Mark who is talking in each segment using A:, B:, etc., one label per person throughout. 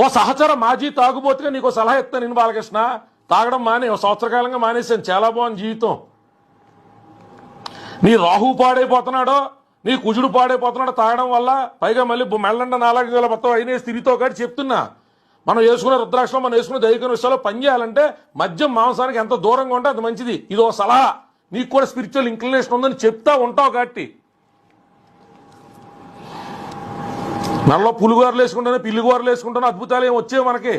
A: ఓ సహచర మాజీ తాగుబోతుగా నీకు సలహా ఇస్తాను నేను బాలకృష్ణ. తాగడం మానే, ఓ సంవత్సర కాలంగా మానేశాను, చాలా బాగుంది జీవితం. నీ రాహు పాడైపోతున్నాడో, నీ కుజుడు పాడైపోతున్నాడో తాగడం వల్ల. పైగా మళ్ళీ మెల్లండ నాలుగు మొత్తం అయినేసి తిరిగితో కాదు చెప్తున్నా. మనం వేసుకునే రుద్రాక్షలో, మనం వేసుకునే దైవిక విషయాల్లో పని చేయాలంటే మద్యం మాంసానికి ఎంత దూరంగా ఉంటే అంత మంచిది. ఇదో సలహా. నీకు కూడా స్పిరిచువల్ ఇంక్లినేషన్ ఉందని చెప్తా ఉంటావు కాబట్టి. మనలో పులిగోరలు వేసుకుంటానే, పిల్లిగోరలు వేసుకుంటానే అద్భుతాలు ఏమి వచ్చేవి మనకి.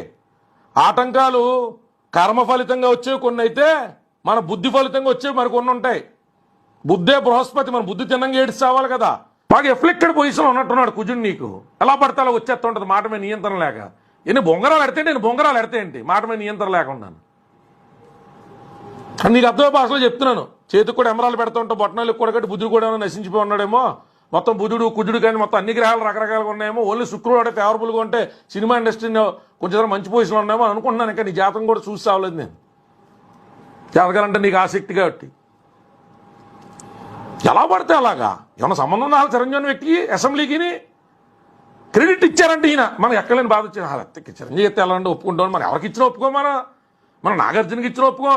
A: ఆటంకాలు కర్మ ఫలితంగా వచ్చేవి కొన్ని అయితే, మన బుద్ధి ఫలితంగా వచ్చేవి మరి కొన్ని ఉంటాయి. బుద్ధే బృహస్పతి, మన బుద్ధి తిన్నంగా ఏడ్చి చావాలి కదా. బాగా ఎఫ్లెక్టెడ్ పొజిషన్ ఉన్నట్టున్నాడు కుజుడు. నీకు ఎలా పడితే అలా వచ్చేస్తూ ఉంటుంది మాట మీద నియంత్రణ లేక. ఎన్ని బొంగరాలు ఎడితే నేను బొంగరాలు ఎడితే ఏంటి మాట మీద నియంత్రణ లేకున్నాను. నీకు అర్థమే భాషలో చెప్తున్నాను. చేతికి కూడా ఎమరాలు పెడతా ఉంటావు, బొట్టనాలకు కూడా కట్టి బుద్ధుడు కూడా నశించిపోయి ఉన్నాడేమో. మొత్తం బుధుడు కుజుడు కానీ మొత్తం అన్ని గ్రహాలు రకరకాలుగా ఉన్నాయేమో. ఓన్లీ శుక్రుడు అంటే ఫేవరబుల్గా ఉంటే సినిమా ఇండస్ట్రీని కొంచెం మంచి పొజిషన్లో ఉన్నాయేమో అనుకుంటున్నాను. ఇంకా నీ జాతకం కూడా చూసి రావలేదు నేను. జాతకాలంటే నీకు ఆసక్తి కాబట్టి ఎలా పడితే అలాగా ఏమన్నా సంబంధం ఉందా చిరంజీవి వ్యక్తికి, అసెంబ్లీకి క్రెడిట్ ఇచ్చారంటే ఈయన మనం ఎక్కలేని బాధ వచ్చింది. చిరంజీవి ఎత్తే ఎలా అంటే ఒప్పుకుంటాం. మనం ఎవరికి ఇచ్చినా ఒప్పుకో, మన నాగార్జునకి ఇచ్చినా ఒప్పుకో,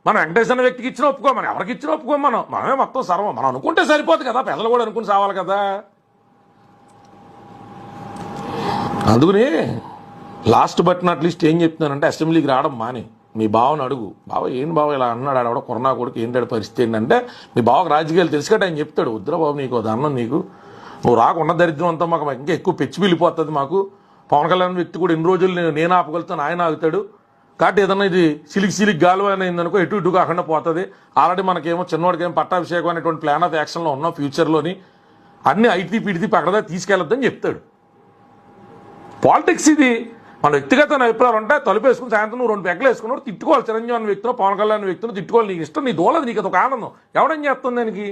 A: మన వెంకటేశ్వర అనే వ్యక్తికి ఇచ్చినా ఒప్పుకో, మనం ఎవరికి ఇచ్చినా ఒప్పుకో. మనమే మొత్తం సర్వం. మనం అనుకుంటే సరిపోదు కదా, పెద్దలు కూడా అనుకుని సావాలి కదా. అందుకని లాస్ట్ బట్ నాట్ లీస్ట్ ఏం చెప్తున్నానంటే, అసెంబ్లీకి రావడం మాని మీ బావని అడుగు. బావ ఏంటి బావ ఇలా అన్నాడు, ఆడవడ కొరనా కొడుకు ఏంటాడు పరిస్థితి ఏంటంటే, మీ బావకు రాజకీయాలు తెలుసుకట ఆయన చెప్తాడు. వద్దురా బాబు నీకు దండం, నీకు నువ్వు రాకుండా దరిద్రం అంతా మాకు ఇంకా ఎక్కువ పెచ్చి వెళ్ళిపోతుంది మాకు. పవన్ కళ్యాణ్ వ్యక్తి కూడా ఎన్ని రోజులు నేను ఆపగలుగుతాను, ఆయన ఆగుతాడు కాబట్టి ఏదన్నా ఇది సిలిక్ గాలువ అయిందనుకో ఎటు ఇటు కాకుండా పోతుంది. ఆల్రెడీ మనకేమో చిన్నవాడికి పట్టాభిషేకం అనేటువంటి ప్లాన్ ఆఫ్ యాక్షన్లో ఉన్నాం. ఫ్యూచర్లోని అన్ని ఐటీ పిడితి పక్కదా తీసుకెళ్ళొద్దని చెప్తాడు. పాలిటిక్స్ ఇది. మన వ్యక్తిగత అభిప్రాయాలు ఉంటాయి. తలుపేసుకుని సాయంత్రం నువ్వు 2 పెగ్గలు వేసుకున్నావు తిట్టుకోవాలి. చిరంజీవి వ్యక్తిలో, పవన్ కళ్యాణ్ వ్యక్తిలో తిట్టుకోవాలి. నీకు ఇష్టం, నీ దోలది, నీకు అదొక ఆనందం. ఎవడేం చేస్తుంది దానికి?